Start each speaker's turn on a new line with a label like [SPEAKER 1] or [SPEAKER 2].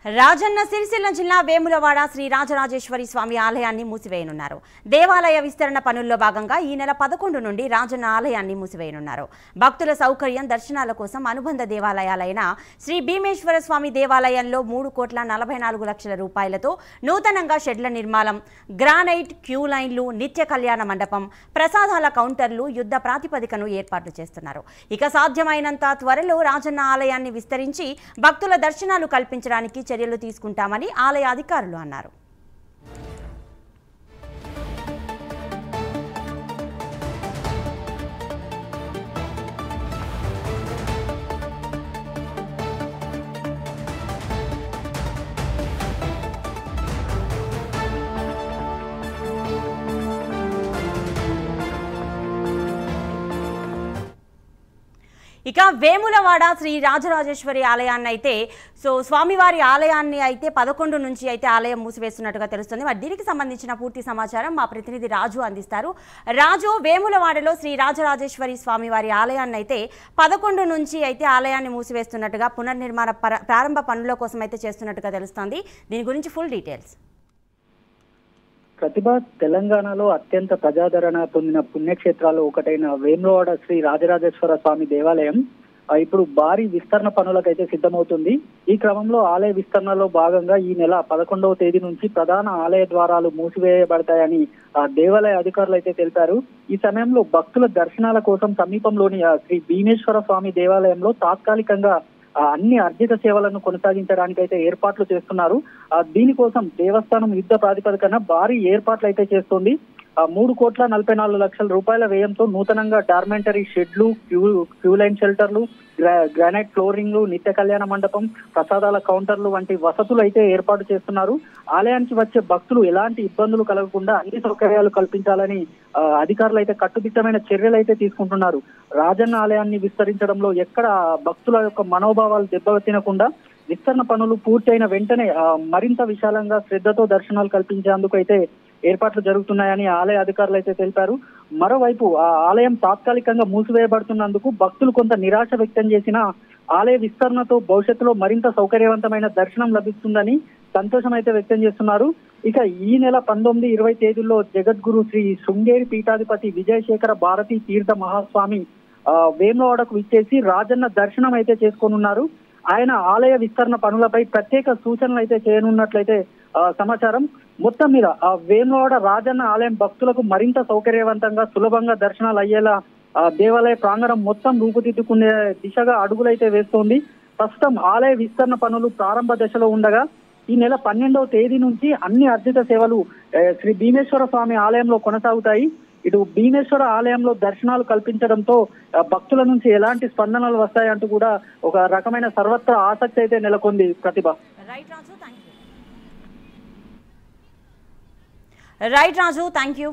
[SPEAKER 1] రాజన్న సిరిసిల్ల జిల్లా వేములవాడ శ్రీ రాజరాజేశ్వరి స్వామి ఆలయాన్ని మూసివేయనున్నారు. దేవాలయ విస్తరణ పనుల్లో భాగంగా ఈ నెల 11 నుండి రాజన్న ఆలయాన్ని మూసివేయనున్నారు. భక్తుల సౌకర్యం దర్శనాల కోసం అనుబంధ దేవాలయాలైన శ్రీ భీమేశ్వర స్వామి దేవాలయంలో 3,44,00,000 రూపాయలతో నూతనంగా షెడ్ల నిర్మాణం, గ్రానైట్ క్యూ లైన్లు, నిత్య కళ్యాణ మండపం, ప్రసాదాల కౌంటర్లు యుద్ధ ప్రాతిపదికను ఏర్పాట్లు చేస్తున్నారు. ఇక సాధ్యమైనంత త్వరలో రాజన్న ఆలయాన్ని విస్తరించి భక్తుల దర్శనాలు కల్పించడానికి చర్యలు తీసుకుంటామని ఆలయ అధికారులు అన్నారు. ఇక వేములవాడ శ్రీ రాజరాజేశ్వరి ఆలయాన్ని అయితే స్వామివారి ఆలయాన్ని అయితే 11 నుంచి అయితే ఆలయం మూసివేస్తున్నట్టుగా తెలుస్తుంది. మరి దీనికి సంబంధించిన పూర్తి సమాచారం మా ప్రతినిధి రాజు అందిస్తారు. రాజు, వేములవాడలో శ్రీ రాజరాజేశ్వరి స్వామివారి ఆలయాన్ని అయితే 11 నుంచి అయితే ఆలయాన్ని మూసివేస్తున్నట్టుగా పునర్నిర్మాణ ప్రారంభ పనుల కోసం అయితే చేస్తున్నట్టుగా తెలుస్తుంది. దీని గురించి ఫుల్ డీటెయిల్స్.
[SPEAKER 2] ప్రతిభ తెలంగాణలో అత్యంత ప్రజాదరణ పొందిన పుణ్యక్షేత్రాల్లో ఒకటైన వేములవాడ శ్రీ రాజరాజేశ్వర స్వామి దేవాలయం ఇప్పుడు భారీ విస్తరణ పనులకైతే సిద్ధమవుతుంది. ఈ క్రమంలో ఆలయ విస్తరణలో భాగంగా ఈ నెల 11వ తేదీ నుంచి ప్రధాన ఆలయ ద్వారాలు మూసివేయబడతాయని దేవాలయ అధికారులు అయితే తెలిపారు. ఈ సమయంలో భక్తుల దర్శనాల కోసం సమీపంలోని శ్రీ భీమేశ్వర స్వామి దేవాలయంలో తాత్కాలికంగా అన్ని అర్జిత సేవలను కొనసాగించడానికి అయితే ఏర్పాట్లు చేస్తున్నారు. దీనికోసం దేవస్థానం యుద్ధ ప్రాతిపదికన భారీ ఏర్పాట్లు అయితే చేస్తోంది. 3,44,00,000 రూపాయల వ్యయంతో నూతనంగా డార్మెంటరీ షెడ్లు, క్యూ లైన్ షెల్టర్లు, గ్రానైట్ ఫ్లోరింగ్లు, నిత్య కళ్యాణ మండపం, ప్రసాదాల కౌంటర్లు వంటి వసతులు అయితే ఏర్పాటు చేస్తున్నారు. ఆలయానికి వచ్చే భక్తులు ఎలాంటి ఇబ్బందులు కలగకుండా అన్ని సౌకర్యాలు కల్పించాలని అధికారులు అయితే కట్టుదిట్టమైన చర్యలు అయితే తీసుకుంటున్నారు. రాజన్న ఆలయాన్ని విస్తరించడంలో ఎక్కడ భక్తుల యొక్క మనోభావాలు దెబ్బతినకుండా విస్తరణ పనులు పూర్తయిన వెంటనే మరింత విశాలంగా శ్రద్ధతో దర్శనాలు కల్పించేందుకు అయితే ఏర్పాట్లు జరుగుతున్నాయని ఆలయ అధికారులు అయితే తెలిపారు. మరోవైపు ఆ ఆలయం తాత్కాలికంగా మూసివేయబడుతున్నందుకు భక్తులు కొంత నిరాశ వ్యక్తం చేసిన ఆలయ విస్తరణతో భవిష్యత్తులో మరింత సౌకర్యవంతమైన దర్శనం లభిస్తుందని సంతోషం అయితే వ్యక్తం చేస్తున్నారు. ఇక ఈ నెల 19, 20 తేదీల్లో జగద్గురు శ్రీ శృంగేరి పీఠాధిపతి విజయశేఖర భారతీ తీర్థ మహాస్వామి వేములవాడకు విచ్చేసి రాజన్న దర్శనం అయితే చేసుకోనున్నారు. ఆయన ఆలయ విస్తరణ పనులపై ప్రత్యేక సూచనలు అయితే చేయనున్నట్లయితే సమాచారం. మొత్తం మీద వేములవాడ రాజన్న ఆలయం భక్తులకు మరింత సౌకర్యవంతంగా సులభంగా దర్శనాలు అయ్యేలా దేవాలయ ప్రాంగణం మొత్తం రూపుదిద్దుకునే దిశగా అడుగులైతే వేస్తోంది. ప్రస్తుతం ఆలయ విస్తరణ పనులు ప్రారంభ దశలో ఉండగా ఈ నెల 12వ తేదీ నుంచి అన్ని అర్జిత సేవలు శ్రీ భీమేశ్వర స్వామి ఆలయంలో కొనసాగుతాయి. ఇటు భీమేశ్వర ఆలయంలో దర్శనాలు కల్పించడంతో భక్తుల నుంచి ఎలాంటి స్పందనలు వస్తాయంటూ కూడా ఒక రకమైన సర్వత్రా ఆసక్తి అయితే నెలకొంది. ప్రతిభ.
[SPEAKER 1] Right Raju, thank you.